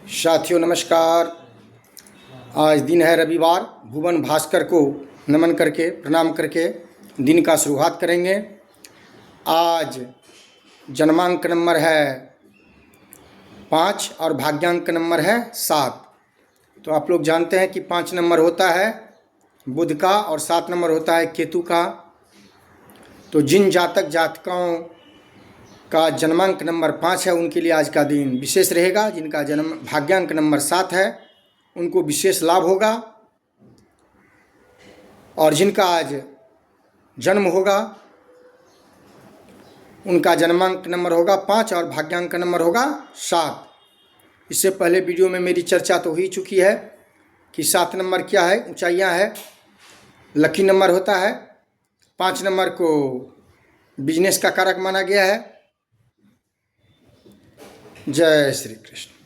साथियों नमस्कार। आज दिन है रविवार। भुवन भास्कर को नमन करके प्रणाम करके दिन का शुरुआत करेंगे। आज जन्मांक नंबर है 5 और भाग्यांक नंबर है 7। तो आप लोग जानते हैं कि 5 नंबर होता है बुध का और 7 नंबर होता है केतु का। तो जिन जातक जातकों का जन्मांक नंबर 5 है उनके लिए आज का दिन विशेष रहेगा। जिनका जन्म भाग्यांक नंबर 7 है उनको विशेष लाभ होगा, और जिनका आज जन्म होगा उनका जन्मांक नंबर होगा 5 और भाग्यांक नंबर होगा 7। इससे पहले वीडियो में मेरी चर्चा तो हो ही चुकी है कि 7 नंबर क्या है, ऊंचाइयां है, लकी नंबर होता है। 5 नंबर को बिजनेस का कारक माना गया है। जय श्री कृष्ण।